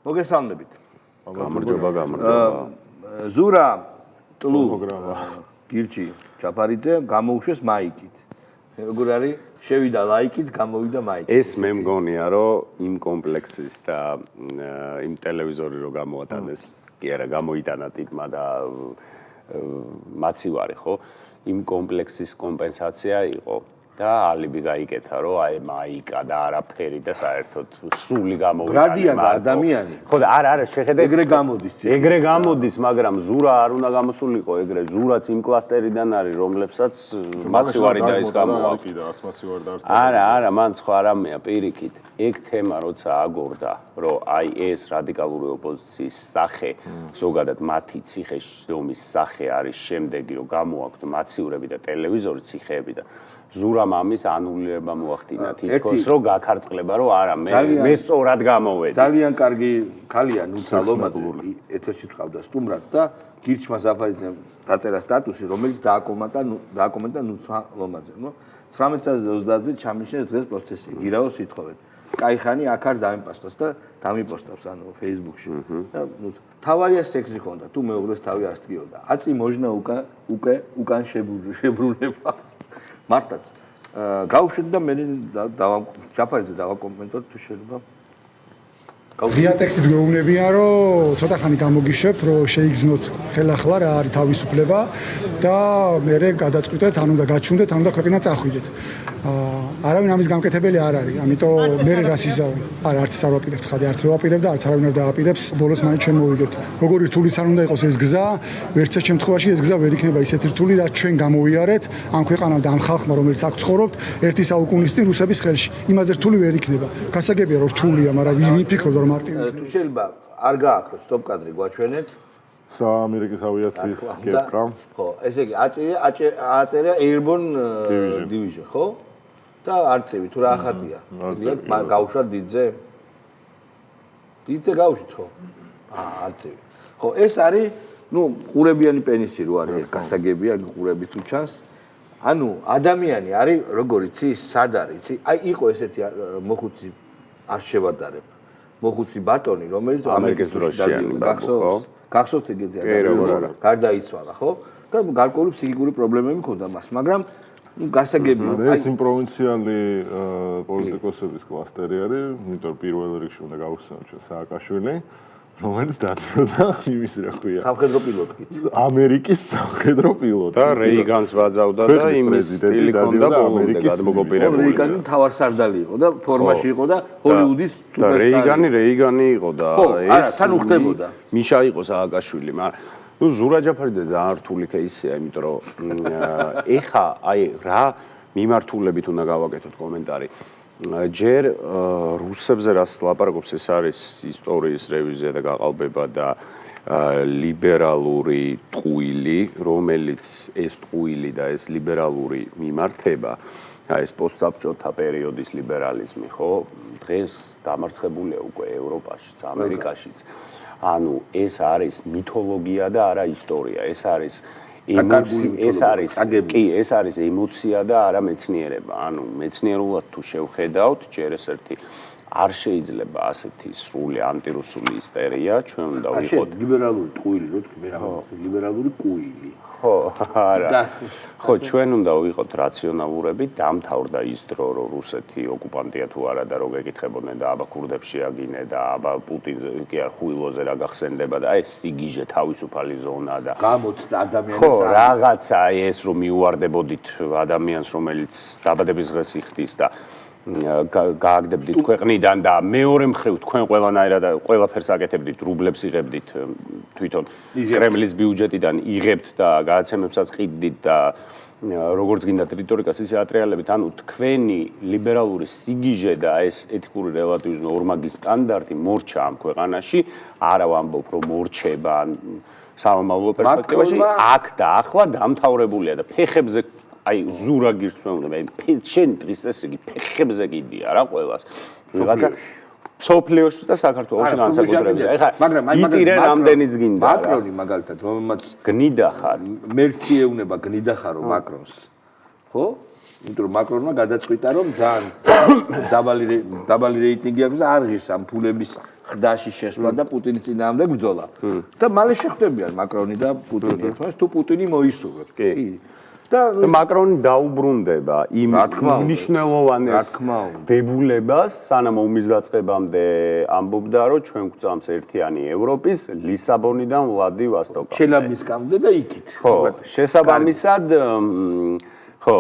მოგესალმებით. გამარჯობა. ზურა ტლუ გირჩი ჩაფარიძე გამოუშვეს მაიკით. როგორ არის? შევიდა ლაიკით, გამოვიდა მაიკით. ეს მე მგონია, რომ იმ კომპლექსის და იმ ტელევიზორი რო გამოატანეს, კი არა, გამოიტანა ტიპმა და მაცივარი, ხო? იმ კომპლექსის კომპენსაცია იყო. და ალიბი გაიკეთა, რომ აი მაიკა და არაფერი და საერთოდ სული გამოვიდა. ბრადია ადამიანი. ხო და არა, შეხედეთ. ეგრე გამოდის, მაგრამ ზურა არ უნდა გამოსულიყო ეგრე. ზურაც იმ კლასტერიდან არის, რომლებსაც მაცივარი და ის გამოაქვს. არა, მან სხვა რამეა პირიქით. ეგ თემა როცა აგორდა, რომ აი ეს რადიკალური ოპოზიციის სახე, ზოგადად მათი ციხეშდომის სახე არის შემდეგი, რომ გამოაქვთ მაცივრები და ტელევიზორი ციხეები და ზურამ ამის ანულირება მოახდინა თითქოს რომ გაქარწყლება რომ არა მე სწორად გამოვედი ძალიან კარგი ქალია ნუცა ლომაძე ეთერში წავდა სტუმრად და გირჩმა ზაფარიძემ დაწერა სტატუსი რომელიც დააკომენტა ნუცა ლომაძე 19-ზე ჩამიშნეს დღეს პროცესი გირავო სიტყვებით კაიხანი აქ არ დამიპასტოს და დამიპოსტავს ანუ Facebook-ში და თავარია სექსი ხონდა თუ მეუღლეს თავი არ სდგიოდა აწი მოჟნა უკან შებრუნება მარტაც გავუშვით და მე ჩაფარიძე დავაკომენტოთ თუ შეიძლება ღია ტექსტით გვეუბნებიან რომ ცოტა ხანი გამოგიშვებთ რომ შეიგზნოთ ხელახლა რა არის თავისუფლება და მერე გადაწყვიტეთ ან უნდა გაჩვენდეთ ან უნდა ქვეყანა წახვიდეთ არავინ ამის გამკეთებელი არ არის ამიტომ მე რას იზავ არა არც არ ვაპირებ ცხადი არც ვაპირებ და არც არავინ არ დააპირებს ბოლოს მაინც ჩვენ მოვიგებთ როგორი რთულიც არ უნდა იყოს ეს გზა ვერცერთ შემთხვევაში ეს გზა ვერ იქნება ისეთი რთული რაც ჩვენ გამოვიარეთ ამ ქვეყანამ და ამ ხალხმა რომელიც აქ ცხოვრობთ ერთი საუკუნის წინ რუსების ხელში იმაზე რთული ვერ იქნება გასაგებია რომ რთულია მაგრამ ვინ ფიქრობდა რომ მარტივი თუ შეიძლება არ გააქროს სტოპ კადრი გვაჩვენეთ ამერიკის ავიაციის კეპკა ხო ესე იგი აწერია Airborne Division ხო და არწევი თუ რა ახატია გავუშვათ დიდზე გავუშვით ხო არწევი ხო ეს არის ყურებიანი პენისი რო არის გასაგებია ყურები თუ ჩანს ანუ ადამიანი არის როგორ იცი სად არის იცი აი იყო ესეთი მოხუცი არ შევადარებ მოხუცი ბატონი რომელიც ამერიკის დროშიანი გახსოვთ ეგეთი ადამიანი გარდაიცვალა ხო და გარკვეული ფსიქიკური პრობლემები ჰქონდა მას მაგრამ გასაგებია ეს იმ პროვინციალი პოლიტიკოსების კლასტერი არის იმიტომ პირველ რიგში უნდა გავხსენოთ ჩვენ სააკაშვილი რომელიც დადიოდა იმის რა ქვია სამხედრო პილოტი ამერიკის სამხედრო პილოტი და რეიგანს ვაძავდა და იმის სტილი ჰქონდა ბოლომდე გადმოგოპირებული რეიგანი თავარსარდალი იყო და ფორმაში იყო და ჰოლივუდის სუპერსტარი რეიგანი იყო და ეს თან უხდებოდა მიშა იყო სააკაშვილი მაგრამ ზურა ჯაფარიძე ძალიან რთული кейსია იმიტომ რომ ეხა აი რა მიმართულებით უნდა გავაკეთოთ კომენტარი ჯერ რუსებზე რას ლაპარაკობს ეს არის ისტორიის რევიზია და გაყალბება და ლიბერალური ტყუილი რომელიც ეს ტყუილი და ეს ლიბერალური მიმართება ეს პოსტსაბჭოთა პერიოდის ლიბერალიზმი ხო დღეს დამარცხებულია უკვე ევროპაშიც ამერიკაშიც ანუ ეს არის მითოლოგია და არა ისტორია ეს არის ეს არის ემოცია და არა მეცნიერება. ანუ მეცნიერულად თუ შევხედავთ, ჯერ ეს ერთი არ შეიძლება ასეთი სრული ანტირუსული ისტერია, ჩვენ უნდა ვიყოთ ლიბერალური ტყუილი, რო თქვი, მე რა ლიბერალური კუილი. ხო, არა. ხო, ჩვენ უნდა ვიყოთ რაციონალურები, დამთავრდა ის დრო, რომ რუსეთი ოკუპანტია თუ არა და რო გეკითხებოდნენ და აბა ქურდებში აგინე და აბა პუტინზე კი არ ხუილოზე რა გახსენდება და ეს სიგიჟე თავისუფალი ზონა და გამოცდა ადამიანის ხო, რაღაცა ეს რომ მიუვარდებოდით ადამიანს, რომელიც დაბადების დღეს იხდის და გააგდებდით ქვეყნიდან და მეორე მხრივ თქვენ ყველანაირად ყველაფერს აკეთებდით რუბლებს იღებდით თვითონ კრემლის ბიუჯეტიდან იღებთ და გადაცემებსაც ყიდდით და როგორც გინდათ რიტორიკას ისე ატრიალებით ანუ თქვენი ლიბერალური სიგიჟე და ეს ეთიკური რელატივიზმი ორმაგი სტანდარტი მორჩა ამ ქვეყანაში არა ვამბობ რომ მორჩება სამომავლო პერსპექტივაში აქ და ახლა დამთავრებულია და ფეხებზე აი ზურა გირჩევნდა მე შენ დღის წესრიგი ფეხებზე კიდია რა ყველას ვიღაცა სოფლიოში და საქართველოში განსაკუთრებით ეხლა იტირე რამდენიც გინდა მაკრონი მაგალითად რომელმაც გნიდა ხარ მერციეუნება გნიდა ხარო მაკრონს ხო იმიტომ რომ მაკრონმა გადაწყვიტა რომ ძალიან დაბალი რეიტინგი აქვს და არ ღირს ამ ფულების ხდაში შესვლა და პუტინის წინააღმდეგ ბრძოლა. და მალე შეხვდებიან მაკრონი და პუტინი ერთმანეთს თუ პუტინი მოისურვებს. კი. და მაკრონი დაუბრუნდება იმ მნიშვნელოვანეს დებულებას, სანამ ომის დაწყებამდე ამბობდა, რომ ჩვენ გვწამს ერთიანი ევროპის ლისაბონიდან ვლადივოსტოკამდე. ჩელაბინსკამდე და იქით. ხო, შესაბამისად, ხო.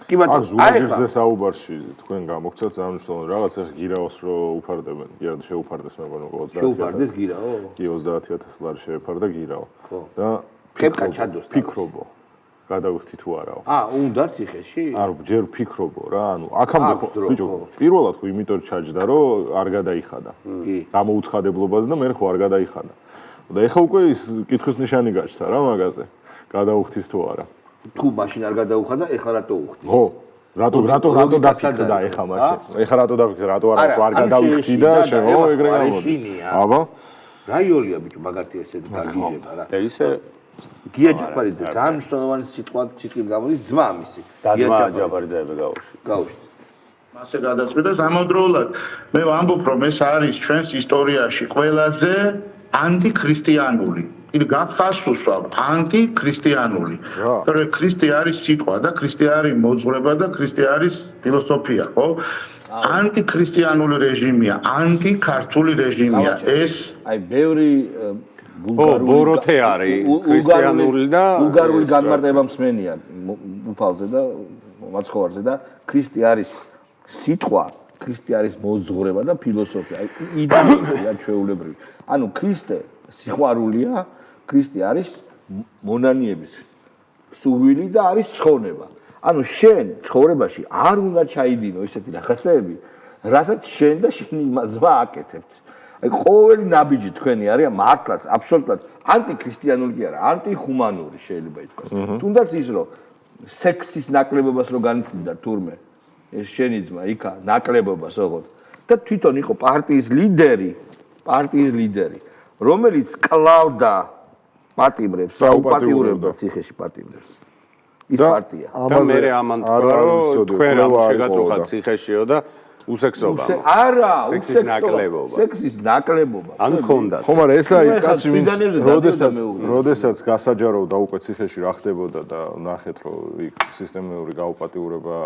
კი ბატონო, ზურგირზე საუბარში თქვენ გამოგცათ ძალიან მნიშვნელოვანი რაღაც, ეხა გირაოს რო უფარდებენ, გირა შეუფარდეს მეგონა 30,000. შეუფარდეს გირაო? კი 30,000 ლარი შეეფარდა გირაო. ხო. და კეპკა ჩადოს. ფიქრობო. გადავიხდი თუ არაო. უნდა ციხეში? არ ჯერ ვფიქრობო რა, ანუ აქამდე ბიჭო, პირველად ხო იმიტომ ჩაჯდა, რომ არ გადაიხადა. კი. გამოუცხადებლობას და მე ხო არ გადაიხადა. და ეხა უკვე ის კითხვის ნიშანი გაჩნდა რა მაგაზე. გადავიხდის თუ არა. თუ მაშინ არ გადაუხადა, ეხლა რატო უხდი? ხო. რატო დაფიქრდა ეხა მაშინ? ეხა რატო დაფიქრდა, რატო არ გადავიხდი და შეგო ეგრე გამოდი. აბა. რაიოლია ბიჭო მაგათი ესეთ გაგიჟება რა. და ისე გია ჯაფარიძე ძალიან მნიშვნელოვანი სიტყვით გამოდის ძმა მისი. და ძმა ჯაფარიძეები გავუშვი. მასე გადაწყვიტეს ამავდროულად მე ვამბობ რომ ეს არის ჩვენს ისტორიაში ყველაზე ანტიქრისტიანული. იგი გაფასუსავ ანტიქრისტიანული. თორე ქრისტე არის სიტყვა და ქრისტე არის მოძღვრება და ქრისტე არის ფილოსოფია, ხო? ანტიქრისტიანული რეჟიმია, ანტიქართული რეჟიმია. ეს აი ბევრი ბოროთე არის ქრისტიანული და ბულგარული განმარტება მსმენია უფალზე და მაცხოვარზე და ქრისტე არის სიტყვა, ქრისტე არის მოძღვრება და ფილოსოფია, იდეოლოგია ჩვეულებრივი. ანუ ქრისტე სიყვარულია, ქრისტე არის მონანიების სურვილი და არის ცხონება. ანუ შენ ცხოვრებაში არ უნდა ჩაიდინო ესეთი რაღაცეები, რასაც შენ და შენი ძმა აკეთებთ. აი ყოველი ნაბიჯი თქვენი არის მართლაც აბსოლუტურად ანტიქრისტიანული კი არა, ანტიხუმანური შეიძლება ითქვას. თუნდაც ის რომ სექსის ნაკლებობას რო განიცდიდა თურმე ეს შენი ძმა იქა ნაკლებობას ოღონდ და თვითონ იყო პარტიის ლიდერი, რომელიც კლავდა პატიმრებს, აუპატიურებდა ციხეში პატიმრებს. ის პარტია. და მე ამან თქვა რომ თქვენ რა შეგაწუხათ ციხეშიო და უსექსობა. არა, სექსის ნაკლებობა. ან ქონდა. ხო, მაგრამ ესა ის კაცი ვინც როდესაც გასაჯაროვდა უკვე ციხეში რა ხდებოდა და ნახეთ რომ იქ სისტემური გაუპატიურება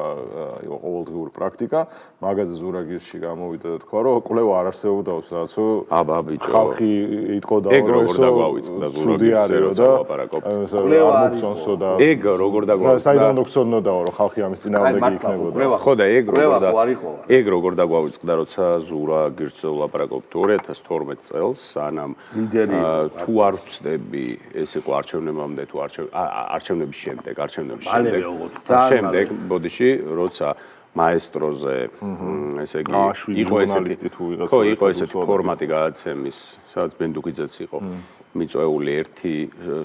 იყო ყოველდღიური პრაქტიკა, მაგაზე ზურაგირში გამოვიდა და თქვა რომ კვლევა არ არსებობდა სადაც აბა ბიჭო. ხალხი იტყოდა რომ ეგ როგორ დაგვავიწყდა ზურაგირში და ამოწონსო და ეგ როგორ დაგვავიწყდა. საიდან დოქცონოდაო რომ ხალხი ამის წინააღმდეგ იქნებოდა. ხო და ეგ როგორ დაგვავიწყდა, როცა ზურაგირში ვლაპარაკობთ 2012 წელს, სანამ თუ არ ვწდები, ეს იყო არჩევნებამდე თუ არჩევნების შემდეგ, შემდეგ ბოდიში, როცა მაესტროზე, ესე იგი, იყო ესეთი ფორმატი გადაცემის, სადაც ბენდუქიძეც იყო მიწვეული ერთი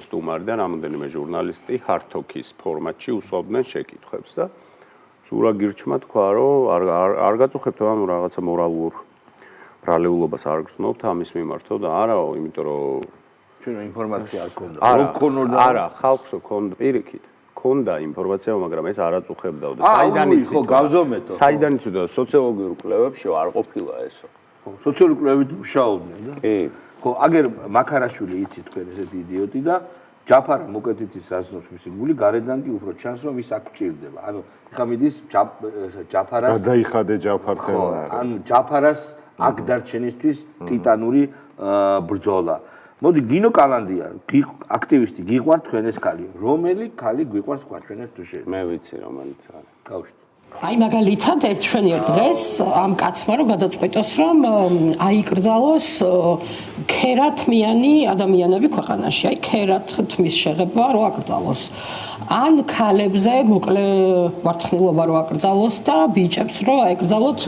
სტუმარი და რამოდენიმე ჟურნალისტი ჰართოქის ფორმატში უსვამდნენ შეკითხვებს და ზურაგირჩმა თქვა, რომ არ გაწუხებთ ანუ რაღაცა მორალურ ბრალეულობას არ გრძნობთ ამის მიმართო და არაო, იმიტომ რომ ჩვენ ინფორმაცია არ ქონდა. არა, ხალხს ქონდა პირიქით. ქონდა ინფორმაცია, მაგრამ ეს არ აწუხებდაო და საიდან იცოდა სოციოლოგიურ კვლევებში არ ყოფილა ესო. სოციოლოგიურ კვლევით მუშაობდნენ და? კი. ხო, აგერ მაქარაშვილი იცით თქვენ ესეთი იდიოტი და ჯაფარა მოკეთიცის აზნობს მისი გული, გარედან კი უფრო ჩანს რომ ის აქ ჭირდება. ანუ ხა მიდის ჯაფარას გადაიხადე ჯაფართან. ანუ ჯაფარას აქ დარჩენისთვის ტიტანური ბრძოლა. მოდი გინო კალანდია, აქტივისტი, გიყვართ თქვენ ეს ქალი. რომელი ქალი გიყვარს გვაჩვენეთ თუ შეიძლება? მე ვიცი რომელიც არის. გავშვით. აი მაგალითად ერთშვენიერ დღეს ამ კაცმა რომ გადაწყვიტოს რომ აიკრძალოს ქერათმიანი ადამიანები ქვეყანაში, აი ქერათმის შეღება რომ აკრძალოს. ან ქალებზე მოკლე ვარცხნილობა რომ აკრძალოს და ბიჭებს რომ აიკრძალოთ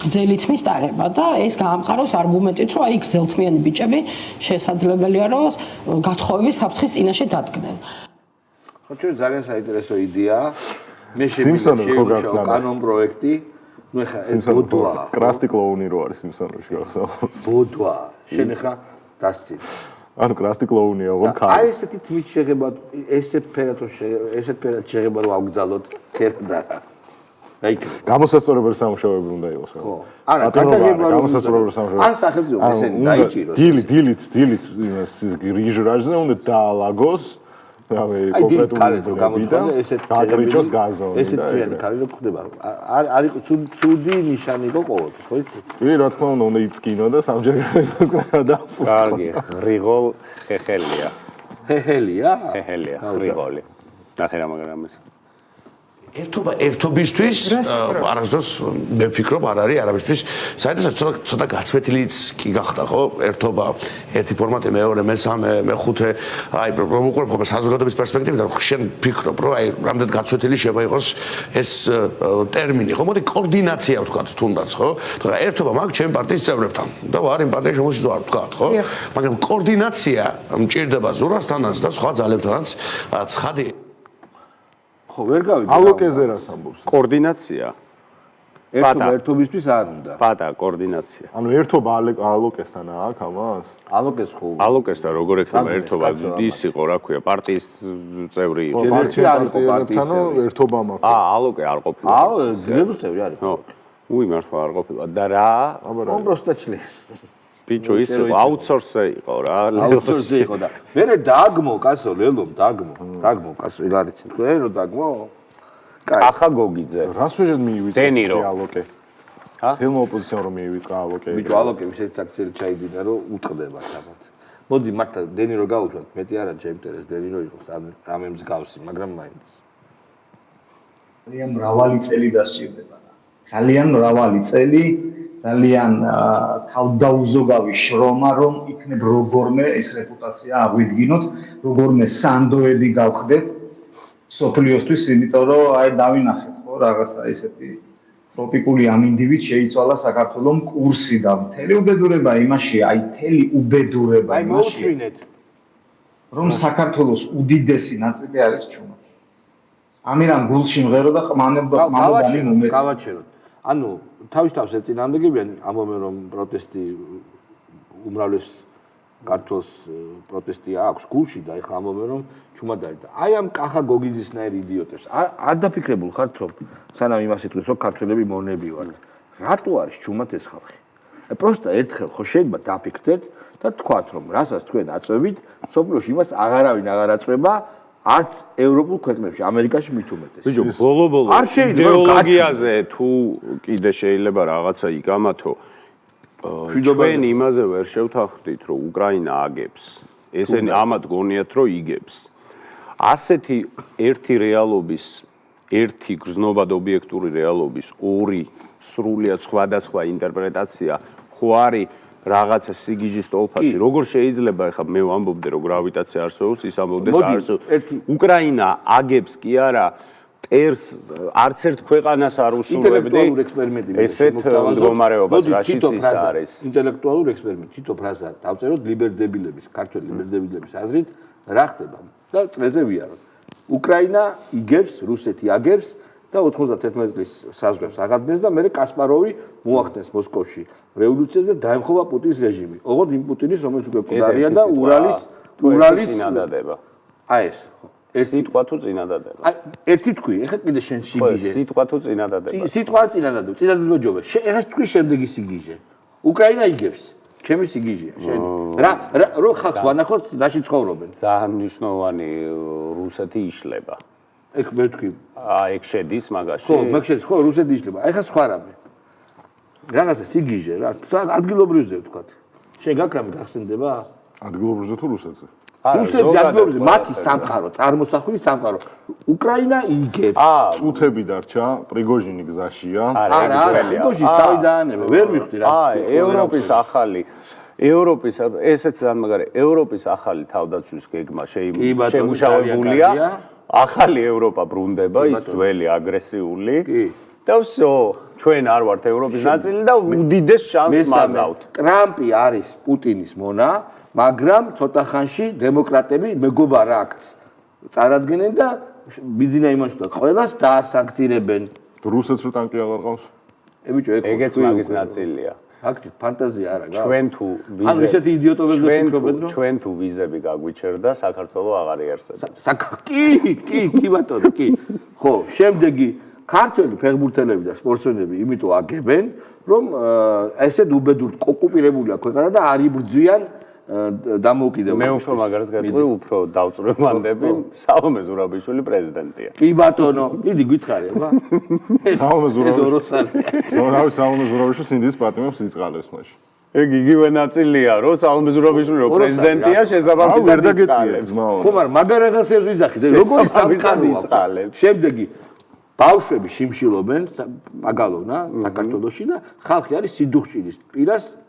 გრძელი თმის ტარება და ეს გაამყაროს არგუმენტით რომ აი გრძელთმიანი ბიჭები შესაძლებელია რომ გათხოვების საფრთხის წინაშე დადგნენ. ხო, ჩვენ ძალიან საინტერესო იდეაა. მე შემიძლია კანონ პროექტი, ნუ ეხა ბოდვა. კრასტი კლოუნი რო არის სიმსონოში გახსოვს. ბოდვა. შენ ეხა დასწინ. ანუ კრასტი კლოუნია, ოღონ ქალი. აი ესეთი თმის შეღება, ესეთ ფერად შეღება რომ ავგზალოთ ქერდა. გაიქნება. გამოსაცხოვრებელი სამუშაოები უნდა იყოს. ხო. არა, გადაგება გამოსაცხოვრებელი სამუშაოები. ან სახელმწიფო ესენი დაიჭიროს. დილით იმას რიჟრაჟზე უნდა დაალაგოს. რავი, კონკრეტული გამოთქვა ესეთ გაკრიჭოს გაზონი. ესეთ თვიანი ქალი რო ხდება. არ იყო ცუდი ნიშანი იყო ყოველთვის, ხო იცი? კი, რა თქმა უნდა, უნდა იწკინო და სამჯერ გადააფუჭო. კარგი, ღრიღოლ ხეხელია. ჰეჰელია? ხეხელია, ღრიღოლი. ნახე რა მაგრამ ეს. ერთობისთვის არასდროს მე ვფიქრობ არ არის არავისთვის საერთოდ ცოტა გაცვეთილიც კი გახდა ხო ერთობა ერთი ფორმატი მეორე მესამე მეხუთე აი უყურებ ხოლმე საზოგადოების პერსპექტივიდან შენ ფიქრობ რომ აი რამდენ გაცვეთილი შეიძლება იყოს ეს ტერმინი ხო მოდი კოორდინაცია ვთქვათ თუნდაც ხო თქვა ერთობა მაგ ჩემ პარტიის წევრებთან და ვარ იმ პარტიის შემოშიც ვარ ვთქვათ ხო მაგრამ კოორდინაცია მჭირდება ზურასთანაც და სხვა ძალებთანაც ცხადი ხო, ვერ გავიდი. ალოკეზე რას ამბობს? კოორდინაცია. ერთობისთვის არ უნდა. პატა კოორდინაცია. ანუ ერთობა ალოკესთან აქვს ამას? ალოკეს ხო. ალოკესთან როგორ ექნება ერთობა? ის იყო, რა ქვია, პარტიის წევრი იყო. პარტიისთანო ერთობა მაქვს. ალოკე არ ყოფილა. გრებულ წევრი არის. ხო. მართლა არ ყოფილა. და რა? он просто член. ბიჭო ის იყო აუთსორსე იყო რა. აუთსორსე იყო და მერე დაგმო კაცო ლელო დაგმო კაცო ილარიც თქვენ რო დაგმო კაი ახა გოგიძე რას ვეჟად მიივიწყე ალოკე ჰა თელმო ოპოზიცია რომ მიივიწყა ალოკე ბიჭო ალოკე ისეთ საქციელი ჩაიდინა რომ უტყდება საბათ მოდი მართა დენირო გაუშვათ მეტი არა ჩემტერეს დენირო იყოს ამ მსგავსი მაგრამ მაინც ძალიან მრავალი წელი დასჭირდება ძალიან მრავალი წელი ძალიან თავდაუზოგავი შრომა რომ იქნებ როგორმე ეს რეპუტაცია აღვიდგინოთ როგორმე სანდოები გავხდეთ სოფლიოსთვის იმიტომ რომ აი დავინახეთ ხო რაღაცა ესეთი ტროპიკული ამინდივით შეიცვალა საქართველოს კურსი და მთელი უბედურება იმაში აი მთელი უბედურება იმაში რომ საქართველოს უდიდესი ნაწილი არის ჩუმად ამირან გულში მღერო და მამობანი მომეც გავაჩეროთ ანუ თავის ეწინააღმდეგებიან ამბობენ რომ პროტესტი უმრავლეს ქართულს პროტესტი აქვს გულში და ეხლა ამბობენ რომ ჩუმად არის და აი ამ კახა გოგიძისნაირ იდიოტებს არ დაფიქრებულ ხართ რომ სანამ იმას იტყვის რომ ქართველები მონები ვართ რატო არის ჩუმად ეს ხალხი აი პროსტა ერთხელ ხო შეიძლება დაფიქრდეთ და თქვათ რომ რასაც თქვენ აწვევით სოფლიოში იმას აღარავინ აღარ აწვება არც ევროპულ ქვეყნებში, ამერიკაში მით უმეტეს. ბიჭო, ბოლო იდეოლოგიაზე თუ კიდე შეიძლება რაღაცა იგამათო, ჩვენ იმაზე ვერ შევთანხმდით, რომ უკრაინა აგებს. ესენი ამათ გონიათ, რომ იგებს. ასეთი ერთი რეალობის, ერთი გრძნობად ობიექტური რეალობის, ორი სრულიად სხვადასხვა ინტერპრეტაცია ხო არის რაღაცა სიგიჟის ტოლფასი როგორ შეიძლება ეხლა მე ვამბობდე რომ გრავიტაცია არსებობს ის ამბობდეს არსებობს უკრაინა აგებს კი არა ტერს არც ერთ ქვეყანას არ უსურვებდი ესეთ მდგომარეობას რაშიც ის არის ინტელექტუალური ექსპერიმენტი თითო ფრაზა დავწეროთ ლიბერდებილების ქართველი ლიბერდებილების აზრით რა ხდება და წრეზე ვიაროთ უკრაინა იგებს რუსეთი აგებს და 91 წლის საზღვრებს აღადგენს და მე კასპაროვი მოახდენს მოსკოვში რევოლუციას და დაემხობა პუტინის რეჟიმი. ოღონდ იმ პუტინის რომელიც უკვე მკვდარია და ურალის წინადადება. აი ეს სიტყვა თუ წინადადება. აი ერთი თქვი, ეხლა კიდე შენ სიგიჟე. სიტყვა თუ წინადადება. სიტყვა წინადადება. წინადადება ჯობა. ეხლა თქვი შემდეგი სიგიჟე. უკრაინა იგებს. ჩემი სიგიჟეა შენ. რა ხალხს ვანახოთ, რაში ცხოვრობენ? ძალიან მნიშვნელოვანი რუსეთი იშლება. ეგ მე თქვი. ეგ შედის მაგაში. ხო, მაგ შედის, ხო, რუსეთი იშლება. ეხლა სხვა რამე. რაღაცა სიგიჟე რა, ადგილობრივზე ვთქვათ. შენ გაკრამი გახსენდება? ადგილობრივზე თუ რუსეთზე? რუსეთზე ადგილობრივზე, მათი სამყარო, წარმოსახული სამყარო. უკრაინა იგებს. წუთები დარჩა, პრიგოჟინი გზაშია. არა, პრიგოჟინს თავი დაანება, ვერ მივხვდი რა. ევროპის ახალი ევროპის ესეც ძალიან მაგარი ევროპის ახალი თავდაცვის გეგმა შემუშავებულია. ახალი ევროპა ბრუნდება, ის ძველი აგრესიული. და всё, ჩვენ არ ვართ ევროპის ნაწილი და უდიდეს შანსს მაზავთ. ტრამპი არის პუტინის მონა, მაგრამ ცოტა ხანში დემოკრატები მეგობარ აქტს წარადგენენ და ბიზინა იმაში და ყველას დაასანქცირებენ. რუსეთს რო ტანკი აღარ ყავს? ბიჭო, ეგეც მაგის ნაწილია. ფაქტი, ფანტაზია არა გაქვს. ჩვენ თუ ანუ ისეთი იდიოტობები ვფიქრობენ, რომ ჩვენ თუ ვიზები გაგვიჩერდა, საქართველოს აღარ იარსებდა. კი, ბატონო, კი. ხო, შემდეგი ქართველი ფეხბურთელები და სპორტსმენები იმიტომ აგებენ, რომ ესეთ უბედურთ ოკუპირებულია ქვეყანა და არ იბრძვიან დამოუკიდებლობას. მე უფრო მაგარს გეტყვი, უფრო დავწვრილმანდები, სალომე ზურაბიშვილი პრეზიდენტია. კი ბატონო, დიდი გითხარი, აბა. სალომე ზურაბიშვილი. სალომე ზურაბიშვილი სინდის პატიმებს იწყალებს მაშინ. ეგ იგივე ნაწილია, რომ სალომე ზურაბიშვილი რო პრეზიდენტია, შესაბამისად იწყალებს. ხო, მაგრამ მაგარ რაღაცებს ვიზახით, როგორი სამყაროა. შემდეგი ბავშვები შიმშილობენ მაგალოვნა საქართველოში და ხალხი არის სიდუხჭილის პირას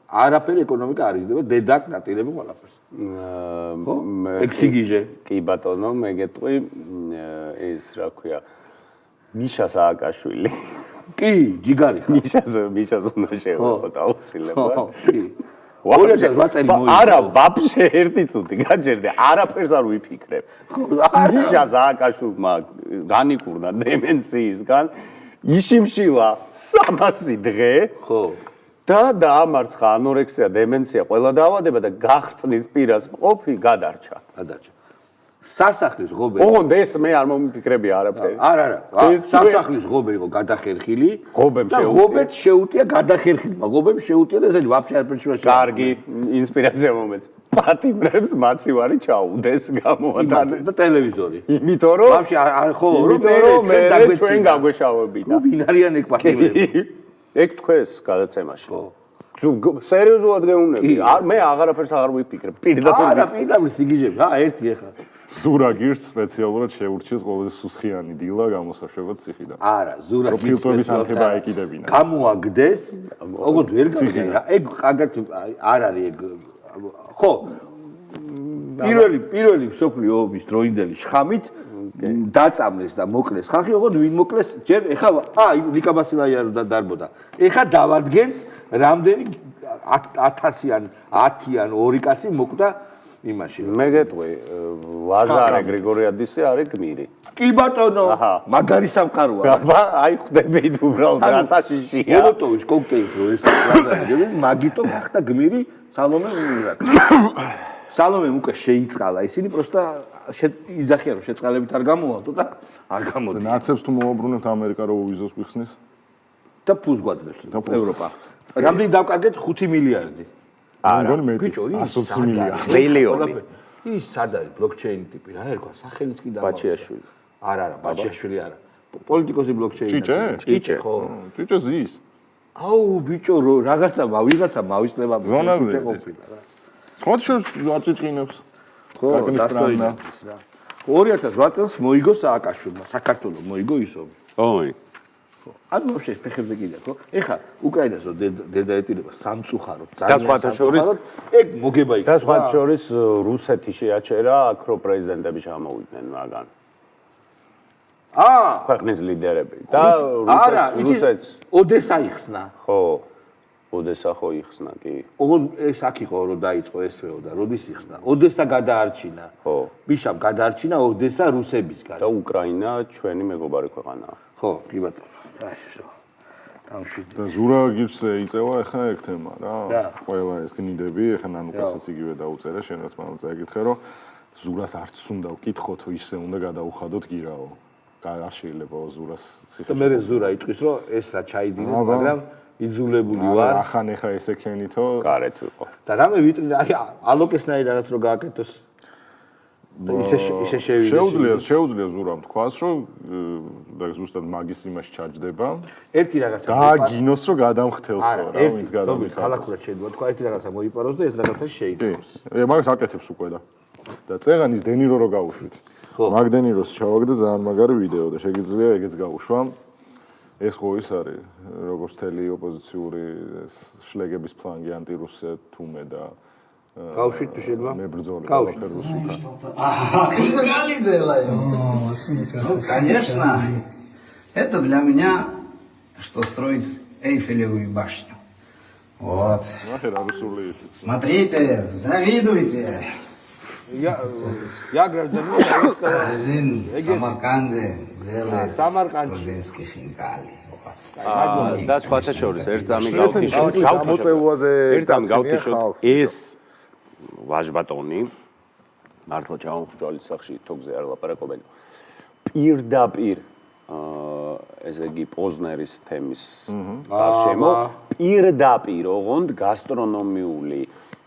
არაფერი ეკონომიკა არ იზრდება დედაკ ნატირები ყველაფერს. ექსიგიჟე. კი ბატონო, მე გეტყვი ეს რა ქვია მიშა სააკაშვილი. კი, ჯიგარი ხარ. მიშას უნდა შევეხოთ აუცილებლად. კი. 2008 წელი მოიგო. არა, ვაფშე ერთი წუთი გაჯერდე, არაფერს არ ვიფიქრებ. მიშა სააკაშვილმა განიკურნა დემენციისგან, იშიმშილა 300 დღე. ხო. და დაამარცხა ანორექსია, დემენცია, ყველა დაავადება და გაღწნის პირას მყოფი გადარჩა. სასახლის ღობე. ოღონდ ეს მე არ მომიფიქრები არაფერი. არა. სასახლის ღობე იყო გადახერხილი. ღობემ შეუტია. ღობეთ შეუტია გადახერხილმა. ღობემ შეუტია და ესენი ვაფშე არაფერი შეუშვია. კარგი, ინსპირაცია მომეც. პატიმრებს მაცივარი ჩაუდეს გამოატანეს. და ტელევიზორი. იმიტომ რომ ვაფშე არ ხოლო მე ჩვენ გაგვეშავებინა. ვინ არიან ეგ პატიმრები? ეგ თქვენს გადაცემაში. სერიოზულად გეუბნები. მე აღარაფერს აღარ ვიფიქრებ. პირდაპირ არა, პირდაპირ სიგიჟები. ერთი ეხა. ზურა გირჩ სპეციალურად შეურჩიეს ყველაზე სუსხიანი დილა გამოსაშვებად ციხიდან. არა, ზურა გირჩ ფილტრების ანთება ეკიდებინა. გამოაგდეს, ოღონდ ვერ გამიგდა. ეგ კარგად არ არის ეგ. ხო. პირველი მსოფლიო ომის დროინდელი შხამით დაწამლეს და მოკლეს ხალხი, ოღონდ ვინ მოკლეს? ჯერ ეხა ლიკა ბასილაია და დარბოდა. ეხა დავადგენთ რამდენი 1000-იან 10-იან ორი კაცი მოკვდა იმაში. მე გეტყვი, ლაზარე გრიგორიადისი არის გმირი. კი ბატონო, მაგარი სამყაროა. აი ხვდებით უბრალოდ რა საშიშია. მოლოტოვის კოქტეილს რო ეს ლაზარე მაგიტო გახდა გმირი სალომე უნირაკი. სალომემ უკვე შეიწყალა ისინი პროსტა იძახიან რომ შეწყალებით არ გამოვადო და არ გამოდი. ნაცებს თუ მოუბრუნებთ ამერიკა რო ვიზოს გვიხსნის და ფულს გვაძლევს ევროპა. რამდენი დავკარგეთ 5 მილიარდი. არა, ბიჭო, ის 120 მილიარდი. ტრილიონი. ის სად არის ბლოკჩეინი ტიპი რა ერქვა, სახელიც კი და ბაჩიაშვილი. არა, ბაჩიაშვილი არა. პოლიტიკოსი ბლოკჩეინი. ჭიჭე, ხო. ჭიჭე ზის. აუ ბიჭო, ვიღაცა მავისლება ზონაზე ყოფილა რა. ხოთ აჭიჭინებს. ხო, დასტოინებს რა. 2008 წელს მოიგო სააკაშვილმა, საქართველოს მოიგო ის ომი. ой. ანუ ვაფშე ფეხებზე კიდე ხო? ეხა უკრაინას რო დედაეტილება სამწუხაროდ და სხვათა შორის ეგ მოგება იქ. და სხვათა შორის რუსეთი შეაჩერა, აქ რო პრეზიდენტები ჩამოვიდნენ მაგან. ქვეყნის ლიდერები და რუსეთს ოდესა იხსნა. ხო. ოდესა ხო იხსნა კი. ოღონდ ეს აქ იყო რომ დაიწყო ესეო და როდის იხსნა? ოდესა გადაარჩინა. ხო. ბიშამ გადაარჩინა ოდესა რუსებისგან. და უკრაინა ჩვენი მეგობარი ქვეყანაა. ხო, კი ბატონო. აი შო. დამშვიდი. და ზურა გირჩზე იწევა ახლა ეგ თემა რა. ყველა ეს გნიდები, ახლა ნანუკასაც იგივე დაუწერა, შენაც მანამ წაიკითხე რომ ზურას არც უნდა ვკითხოთ, ისე უნდა გადაუხადოთ გირაო. არ შეიძლება ზურას ციხე. და მე ზურა იტყვის რომ ეს რა ჩაიდინეს, მაგრამ იძულებული ვარ. ახან ეხა ესექენითო გარეთ ვიყო. და რამე ვიტრინე, აი ალოკესნაირ რაღაც რო გააკეთოს. ისე შეუძლია ზურამ თქვას, რომ და ზუსტად მაგის იმაში ჩაჯდება. ერთი რაღაცა დააგინოს, რომ გადამხთელსო რა, ვინც გადამიხადოს. ქალაქურად შეიძლება თქვა, ერთი რაღაცა მოიპაროს და ეს რაღაცა შეიტყოს. მაგას აკეთებს უკვე და წერანის დენირო რო გაუშვით. მაგ დენიროს ჩავაგდე ძალიან მაგარი ვიდეო და შეგიძლია ეგეც გაუშვა. ეს ხო ის არის, როგორც თელი ოპოზიციური შლეგების ფლანგი ანტირუსე თუმე და გაუშვით შეიძლება? მე ბრძოლი რუსულთან. Галли делаем. Ну, конечно. Это для меня, что строить Эйфелевую башню. Вот. Смотрите, завидуйте. Я гражданин в Самарканде делает грузинский хинкали. და სხვათა შორის ერთ წამი გავთიშოთ ეს ვაჟბატონი მართლა ჩამოხჭვალის სახში თოგზე არ ლაპარაკობენ პირდაპირ ესე იგი პოზნერის თემის გარშემო პირდაპირ ოღონდ გასტრონომიული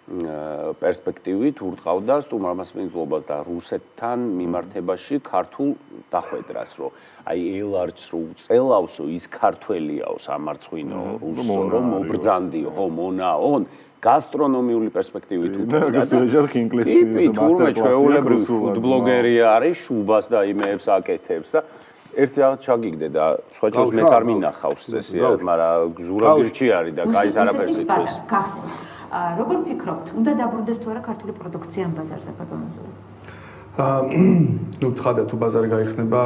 პერსპექტივით ურტყავდა სტუმრამასპინძლობას და რუსეთთან მიმართებაში ქართულ დახვედრას, რომ აი ელარჯს რო უწელავსო, ის ქართველიაო სამარცხვინო რუსო, რომ მობრძანდიო, ხო, მონაო, გასტრონომიული პერსპექტივით უთხრა. ჩვეულებრივი ფუდბლოგერი არის, შუბას და იმეებს აკეთებს და ერთი რაღაც ჩაგიგდე და სხვა ჩვენს მეც არ მინახავს წესია, მაგრამ ზურაბირჩი არის და კაის არაფერს იტყვის. როგორ ფიქრობთ, უნდა დაბრუნდეს თუ არა ქართული პროდუქცია ამ ბაზარზე, ბატონო ზურაბ? ну ცხადია თუ ბაზარი გაიხსნება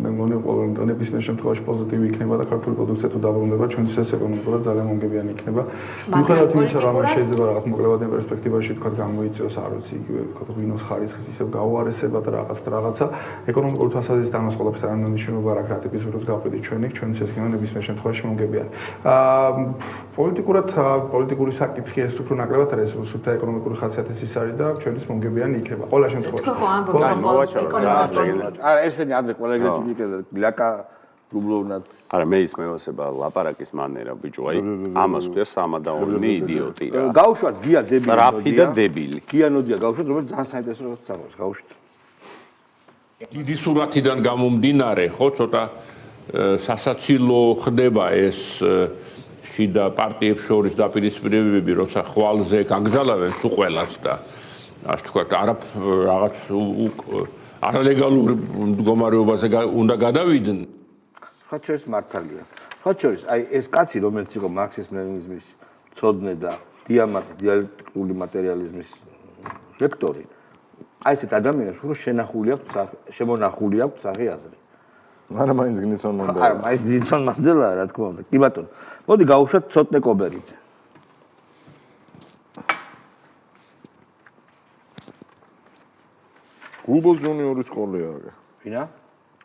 მე მგონი ყოველ ნებისმიერ შემთხვევაში პოზიტივი იქნება და ქართული პროდუქცია თუ დაბრუნდება ჩვენთვის ეკონომიკურად ძალიან მომგებიანი იქნება. მიუხედავად იმისა, რომ შეიძლება რაღაც მოკლევადიან პერსპექტივაში თქვა გამოიწვიოს არ ვიცი იგივე თქვა ღვინოს ხარისხის ისევ გაუარესება და რაღაცა ეკონომიკური თვალსაზრისით ამას ყველაფერს არ უნდა ნიშნულობა რა კრიტიკის უბრალოდ გავყიდით ჩვენთვის ეს იქნება ნებისმიერ შემთხვევაში მომგებიანი. პოლიტიკური საკითხი ეს უფრო ნაკლებად არის სუფთა ეკონომიკური ხასიათის ის არის და ჩვენთვის მომგებიანი იქნება ყველა შემთხვევაში. არა ესენი ადრე ყველა ეგრეთი იქნება ლაკა რუბლოვნად. არა მე ის მეოსება ლაპარაკის მანერა ბიჭო, აი ამას ქვია სამადაონი იდიოტი რა. გავუშვათ გია დებილი. სტრაფი და დებილი. გიანოდია გავუშვათ, რომელიც ძალიან საინტერესო რაღაც სამოს გავუშვათ. დიდი სურათიდან გამომდინარე, ხო, ცოტა სასაცილო ხდება ეს შიდა პარტიებს შორის დაპირისპირებები, როცა ხვალზე გაგზავნენ სულ ყველას და ასე ვთქვათ, რაღაც არალეგალურ მდგომარეობაზე უნდა გადავიდნენ. სხვა შორის მართალია. სხვა შორის აი ეს კაცი, რომელიც იყო მარქსიზმ-ლენინიზმის მცოდნე და დიალექტიკური მატერიალიზმის ლექტორი, აი ესეთ ადამიანებს უფრო შემონახული აქვს სახე აზრი. არა მაინც გნიცონ მანდელა. არა მაინც გნიცონ მანდელა რა თქმა უნდა. კი ბატონო. მოდი გავუშვათ ცოტნე კობერიძე. გულბოს ჯუნიორის სკოლია რა. ვინა?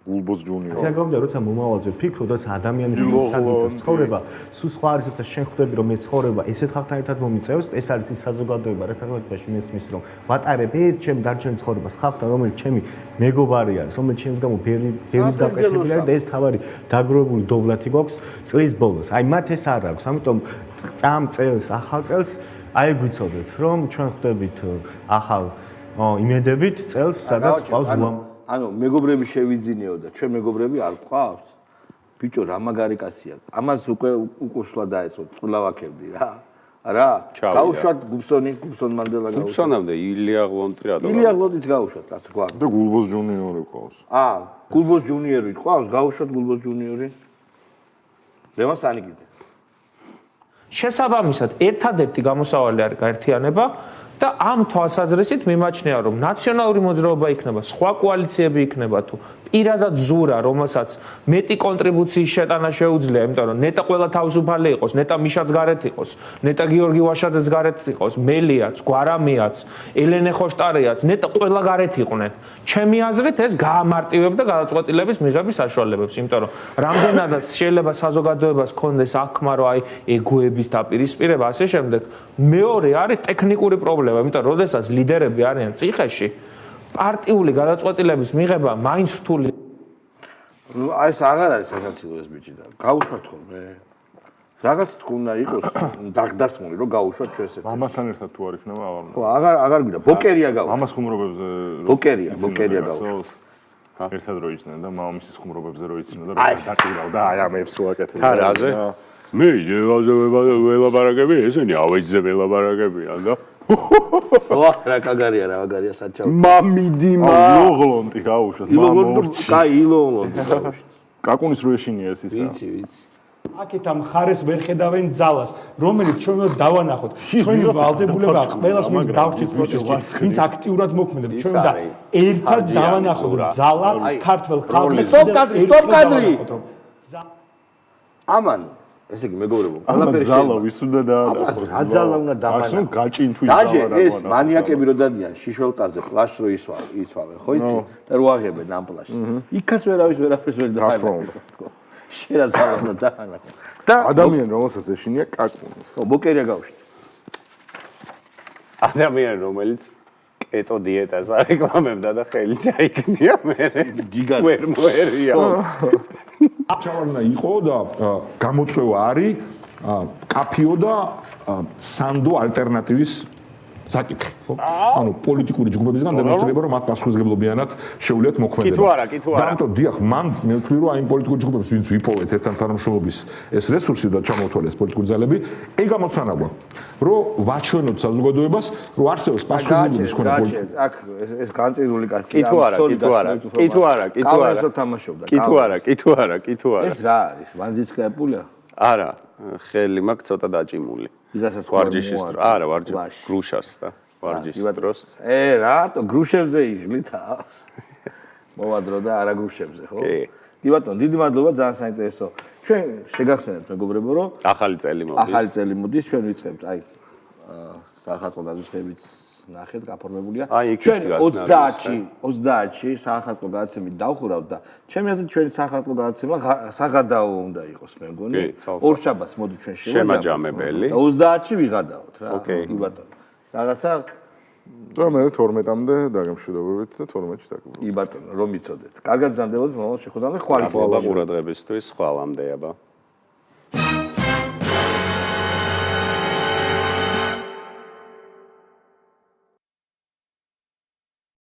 გულბოს ჯუნიორი. რა გამდა როცა მომავალზე ფიქრობ და ადამიანი საკუთარ ცხოვრება, სულ სხვა არის როცა შენ ხვდები რომ ეს ცხოვრება ესეთ ხალხთან ერთად მომიწევს, ეს არის ის საზოგადოება, რა საზოგადოებაში მესმის რომ ვატარებ ჩემ დარჩენილ ცხოვრებას ხალხთან, რომელიც ჩემი მეგობარი არის, რომელიც ჩემს გამო ბევრი დაკეთებული არის და ეს თავარი დაგროვებული დოვლათი გვაქვს წლის ბოლოს. აი მათ ეს არ აქვს, ამიტომ წამ წელს, ახალ წელს აი გვიცოდეთ რომ ჩვენ ხვდებით ახალ იმედებით წელს სადაც ყავს უამ ანუ მეგობრები შევიძინეო და ჩვენ მეგობრები არ ყავს ბიჭო რა მაგარი კაცია ამას უკვე უკუსლა დაეწო წვლავაკებდი რა გავუშვათ გუბსონ მანდელა გავუშვათ გუბსონამდე ილია ღლონტი რა ილია ღლონტიც გავუშვათ კაც გვაქვს და გულბოს ჯუნიორი ყავს გულბოს ჯუნიორი ყავს გავუშვათ გულბოს ჯუნიორი ლევან სანიკიძე შესაბამისად ერთადერთი გამოსავალი არის გაერთიანება და ამ თვალსაზრისით მიმაჩნია რომ ნაციონალური მოძრაობა იქნება, სხვა კოალიციები იქნება თუ პირადად ზურა, რომელსაც მეტი კონტრიბუციის შეტანა შეუძლია, იმიტომ რომ ნეტა ყველა თავისუფალი იყოს, ნეტა მიშაც გარეთ იყოს, ნეტა გიორგი ვაშაძეც გარეთ იყოს, მელიაც, გვარამიაც, ელენე ხოშტარიაც, ნეტა ყველა გარეთ იყვნენ. ჩემი აზრით ეს გაამარტივებდა გადაწყვეტილების მიღების საშუალებებს, იმიტომ რომ რამდენადაც შეიძლება საზოგადოებას კონდეს აღქმა რომ აი ეგოების დაპირისპირება ასე შემდეგ, მეორე არის ტექნიკური პრობლემა, იმიტომ რომ როდესაც ლიდერები არიან ციხეში პარტიული გადაწყვეტილების მიღება მაინც რთული. აი ეს აღარ არის სასაცილო ეს ბიჭი და გავუშვათ ხოლმე. რაღაც თქო უნდა იყოს დაგდასმული რომ გავუშვათ ჩვენ ესეთ. ამასთან ერთად თუ არ იქნება აღარ უნდა. ხო, აღარ გვინდა. ბოკერია გავუშვათ. ამას ხუმრობებზე ბოკერია გავუშვათ. ერთად რო იცნენ და მამამისის ხუმრობებზე რო იცნენ და რა დაკირავ და აი ამებს უაკეთებ. რაზე? მე იდეაზე ველაბარაგები, ესენი ავეჯზე ველაბარაგებიან და ვა რა კაგარია რა მაგარია საჩავ მამიდიმა ილოღლონტი გაუშვათ ილოღლონტი კაი ილოღლონტი გაუშვათ კაკუნის რო ეშინია ეს ისა ვიცი აქეთ ამ ხარეს ვერ ხედავენ ძალას რომელიც ჩვენ უნდა დავანახოთ ჩვენი ვალდებულება ყველას მის დავჭის პროცესში ვინც აქტიურად მოქმედებს ჩვენ უნდა ერთად დავანახოთ ძალა ქართულ ხალხს სტოპ კადრი ამან ესე იგი მეგობრებო, ყველაფერი ძალა ვის უნდა და აძალა უნდა დამანა. ახლა გაჭინთვი დაჟე ეს მანიაკები რო დადიან შიშველტაზე პლაშს რო იცვავენ, ხო იცი? და რო აღებენ ამ პლაშს. იქაც ვერაფერს ვერ დააბრუნდა. შეიძლება ძალა უნდა დაანა. და ადამიანი რომელსაც ეშინია კაკუნის. ხო, ბოკერია გავუშვით. ადამიანი რომელიც კეტო დიეტას არეკლამებდა და ხელი ჩაიქნია მე. გიგანტი. ვერ მოერია. ჩავარდნა იყო და გამოწვევა არის კაფიო და სანდო ალტერნატივის საკითხი, ხო? ანუ პოლიტიკური ჯგუფებისგან დემონსტრირება, რომ მათ პასუხისმგებლობიანად შეუძლიათ მოქმედება. კი თუ არა, კი თუ არა. დამტო დიახ, მან მე ვთვლი, რომ აი პოლიტიკური ჯგუფების ვინც ვიპოვეთ ერთთან თანამშრომლობის ეს რესურსი და ჩამოთვალეს პოლიტიკური ძალები, ეგ გამოცანა გვაქვს, რომ ვაჩვენოთ საზოგადოებას, რომ არსებობს პასუხისმგებლობის მქონე პოლიტიკა. აქ ეს განწირული კაცი. კი თუ არა, კი თუ არა, კი თუ არა, კი თუ არა. თამაშობდა. კი თუ არა, კი თუ არა, კი თუ არა. ეს რა არის? ვანძისკაია? არა, ხელი მაქვს ცოტა დაჭიმული. ვარჯიშის დროს, არა, გრუშას და ვარჯიშის დროს. რატო გრუშებზე იღლით? მოვადრო და არა გრუშებზე, ხო? კი. კი ბატონო, დიდი მადლობა, ძალიან საინტერესო. ჩვენ შეგახსენებთ მეგობრებო, რომ ახალი წელი მოდის. ახალი წელი მოდის, ჩვენ ვიწყებთ, აი, საახალწლო დაზუსტებით ნახეთ, გაფორმებულია. ჩვენ 30-ში საახალწლო გადაცემით დავხურავთ და ჩემი აზრით ჩვენი საახალწლო გადაცემა საგადაო უნდა იყოს, მე მგონი. ორშაბათს მოდი ჩვენ შემაჯამებელი. 30-ში ვიღადაოთ რა. კი ბატონო. რაღაცა და მე 12-მდე დაგემშვიდობებით და 12-ში დაგვრჩა. კი ბატონო, რომ იცოდეთ. კარგად გზანდებოდეთ მომავალ შეხვედრამდე, ხვალ. მადლობა ყურადღებისთვის, ხვალამდე აბა.